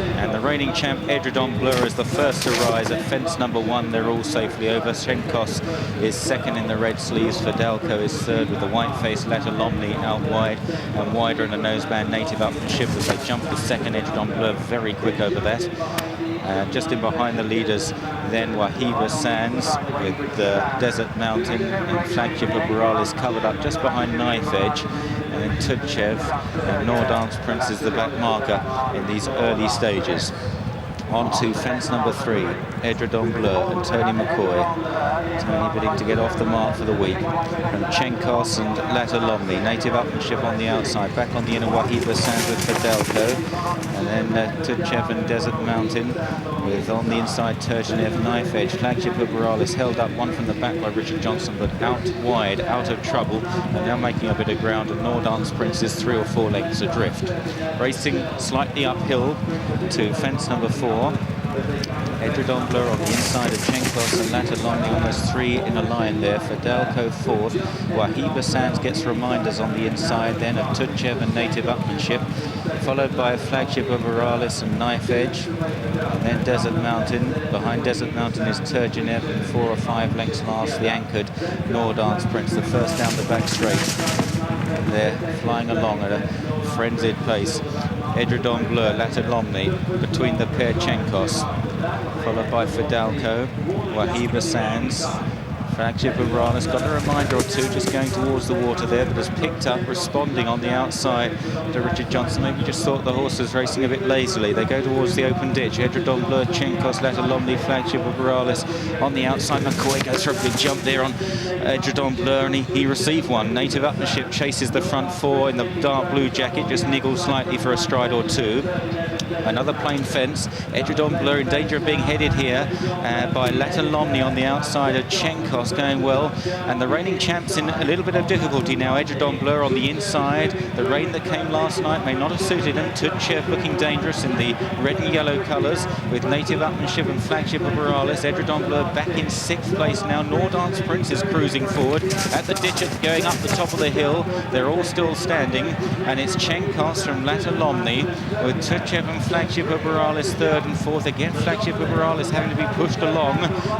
And the reigning champ Edredon Bleu is the first to rise at fence number 1. They're all safely over. Cenkos is second in the red sleeves. Fidalko is third with the white face. Letter Lomley out wide and wider in the noseband. Native Upmanship as they jump the second. Edredon Bleu very quick over that. Just in behind the leaders, then Wahiba Sands with Desert Mountain and Flagship Uberalles covered up just behind Knife Edge. And then Tuitchev and Nordance Prince is the back marker in these early stages. On to fence number 3, Edredon Bleu and Tony McCoy. Tony bidding to get off the mark for the week. From Cenkos and Letter Lomley. Native Upmanship on the outside. Back on the inner, Wahiba Sands with Fidalko. And then Tuitchev and Desert Mountain with on the inside Tuitchev, Knife Edge. Flagship Uberalles held up one from the back by Richard Johnson, but out wide, out of trouble. And now making a bit of ground. And Nordance Prince is 3 or 4 lengths adrift. Racing slightly uphill to fence number 4. Edredon Bleu on the inside of Cenkos and Letter Lomley almost 3 in a line there. Fidalko 4th. Wahiba Sands gets reminders on the inside then of Tuitchev and Native Upmanship, followed by Flagship Uberalles and Knife Edge. And then Desert Mountain. Behind Desert Mountain is Tuitchev and 4 or 5 lengths last, the anchored Nordance Prince, the first down the back straight. And they're flying along at a frenzied pace. Edredon Bleu, Letter Lomley, between the pair Cenkos, followed by Fidalko, Wahiba Sands. Flagship Uberalles got a reminder or two just going towards the water there, but has picked up, responding on the outside to Richard Johnson. Maybe just thought the horse was racing a bit lazily. They go towards the open ditch. Edredon Bleu, Cenkos, Letter Lomley, Flagship Uberalles on the outside. McCoy goes for a big jump there on Edredon Bleu, and he received one. Native Upmanship chases the front 4 in the dark blue jacket, just niggled slightly for a stride or 2. Another plain fence. Edredon Bleu in danger of being headed here by Letter Lomley on the outside of Cenkos, going well. And the reigning champ's in a little bit of difficulty now. Edredon Bleu on the inside. The rain that came last night may not have suited him. Tuitchev looking dangerous in the red and yellow colours with Native Upmanship and Flagship Uberalles. Edredon Bleu back in 6th place now. Nordance Prince is cruising forward at the ditch going up the top of the hill. They're all still standing, and it's Cenkos from Letter Lomley with Tuitchev and Flagship Uberalles 3rd and 4th. Again, Flagship Uberalles having to be pushed along.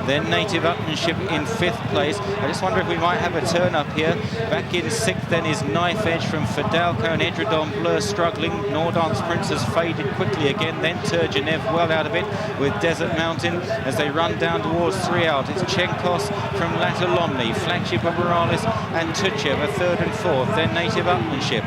Then Native Upmanship in 5th place. I just wonder if we might have a turn up here. Back in 6th then is Knife Edge from Fidalko and Edredon Bleu struggling. Nordance Prince has faded quickly again. Then Tuitchev well out of it with Desert Mountain as they run down towards 3 out. It's Cenkos from Letter Lomley, Flagship Uberalles and Tuitchev are 3rd and 4th. Then Native Upmanship.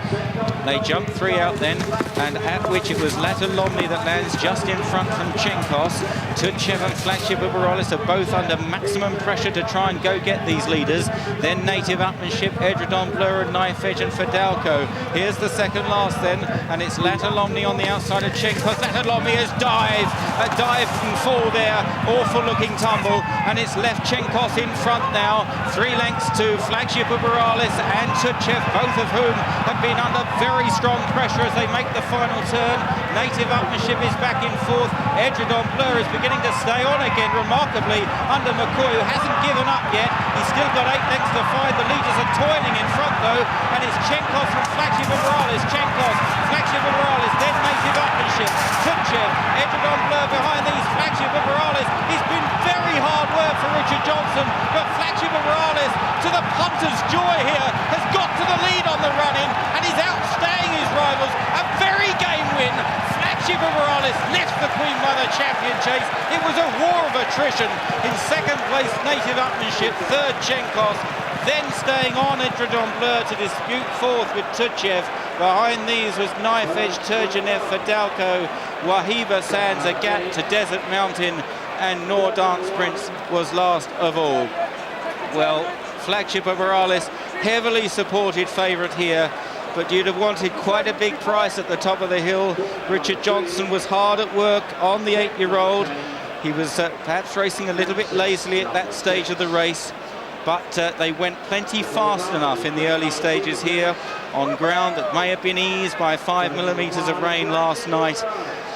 They jump 3 out then, and at which it was Letter Lomley that lands just in front from Cenkos. Tuitchev and Flagship Uberalles are both under maximum pressure to try and go get these leaders. Then Native Upmanship, Edredon Bleu and Knife Edge and Fidalko. Here's the second last then, and it's Letter Lomley on the outside of Cenkos. Letter Lomley has a dive and fall there, awful looking tumble, and it's left Cenkos in front now. 3 lengths to Flagship Uberalles and Tuitchev, both of whom have been under very strong pressure as they make the final turn. Native Upmanship is back in 4th. Edredon Bleu is beginning to stay on again remarkably under McCoy, who hasn't given up yet. He's still got 8 lengths to find. The leaders are toiling in front though, and it's Cenkos from Flagship Uberalles. Cenkos, Flagship Uberalles, then Native Upmanship. Tuitchev, Edredon Bleu behind these. Flagship Uberalles. It's been very hard work for Richard Johnson, but Flagship Uberalles, to the punter's joy here, has got to the lead on the run-in and is outstaying his rivals. A very game win. Flagship Uberalles lifts the Queen Mother champion chase. It was a war of attrition. In 2nd place, Native Upmanship. 3rd, Cenkos. Then staying on Edredon Bleu to dispute 4th with Tuitchev. Behind these was Knife Edge, Tuitchev, Fidalko, Wahiba Sands, a gap to Desert Mountain, and Nordance Prince was last of all. Well, Flagship Uberalles, heavily supported favourite here, but you'd have wanted quite a big price at the top of the hill. Richard Johnson was hard at work on the 8-year-old. He was perhaps racing a little bit lazily at that stage of the race, but they went plenty fast enough in the early stages here on ground that may have been eased by 5 millimetres of rain last night.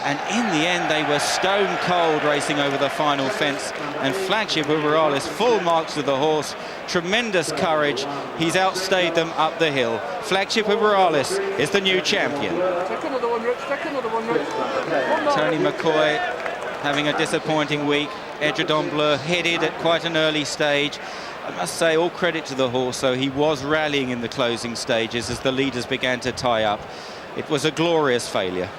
And in the end, they were stone cold racing over the final fence. And Flagship Uberalles, full marks to the horse, tremendous courage. He's outstayed them up the hill. Flagship Uberalles is the new champion. Take another one, Rich. Take another one, Rich. Tony McCoy having a disappointing week. Edredon Bleu headed at quite an early stage. I must say, all credit to the horse, though. He was rallying in the closing stages as the leaders began to tie up. It was a glorious failure.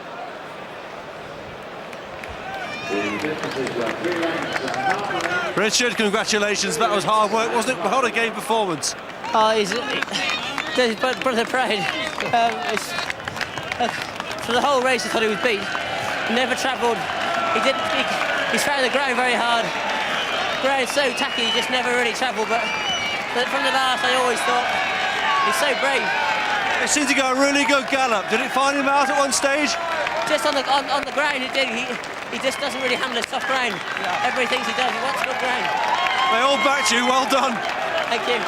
Richard, congratulations. That was hard work, wasn't it? What a game performance. Oh, he's brother pride. For the whole race, I thought he was beat. Never travelled. He's found the ground very hard. Ground's so tacky, he just never really travelled. But from the last, I always thought he's so brave. It seemed to go a really good gallop. Did it find him out at one stage? Just on the ground, it did. He just doesn't really handle a tough ground. Everybody thinks he does. He wants good ground. They all backed you. Well done. Thank you.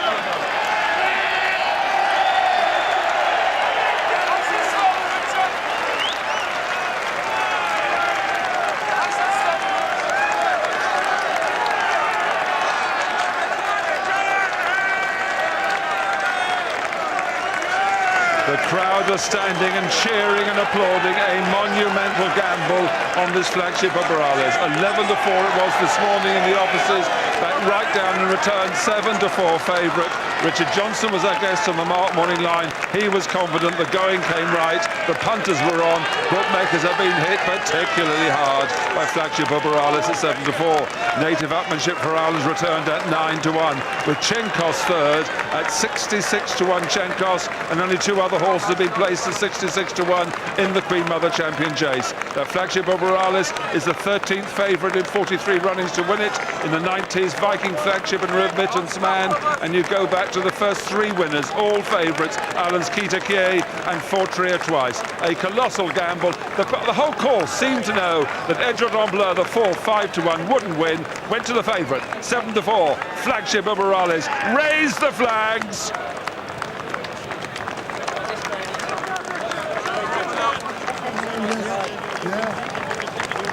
The crowd are standing and cheering and applauding a monumental gamble on this Flagship Uberalles. 11-4 it was this morning in the offices, back right down and returned 7-4 favourite. Richard Johnson was our guest on the morning line. He was confident, the going came right, the punters were on, bookmakers have been hit particularly hard by Flagship Uberalles at 7-4. Native Upmanship for Uberalles returned at 9-1, with Cenkos third at 66-1 Cenkos, and only two other horses have been placed at 66-1 in the Queen Mother Champion Chase. The Flagship Uberalles is the 13th favourite in 43 runnings to win it. In the 90s, Viking Flagship and Remittance Man, and you go back to the first three winners, all favourites, Alan's Kita Kie and Fortria twice. A colossal gamble. The whole course seemed to know that Edredon Bleu, the fourth, 5-1, wouldn't win, went to the favourite, 7-4. Flagship Uberalles raise the flags.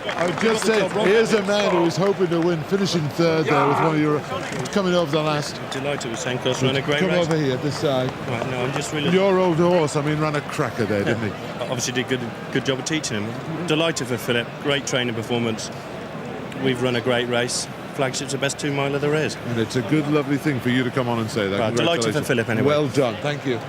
I would just say, here's a man who was hoping to win, finishing third there with one of your coming over the last. Delighted with Cenkos, ran a great Come race. over here, this side. Right, no, I'm just really. Your old horse, I mean, ran a cracker there, didn't he? Obviously did good job of teaching him. Delighted for Philip, great training performance. We've run a great race. Flagship's the best 2 miler there is. And it's a good, lovely thing for you to come on and say that. Right, delighted for Philip anyway. Well done, thank you.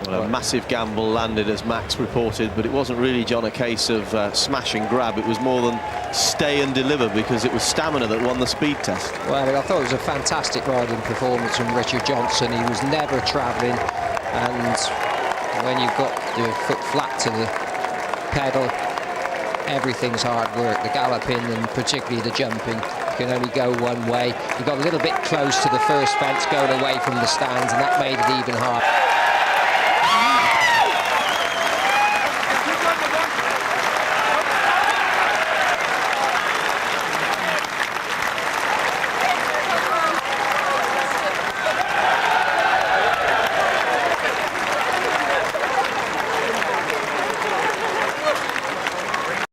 Well, a massive gamble landed, as Max reported, but it wasn't really, John, a case of smash and grab. It was more than stay and deliver, because it was stamina that won the speed test. Well, I thought it was a fantastic riding performance from Richard Johnson. He was never travelling, and when you've got the foot flat to the pedal, everything's hard work. The galloping and particularly the jumping, you can only go one way. You got a little bit close to the first fence going away from the stands, and that made it even harder.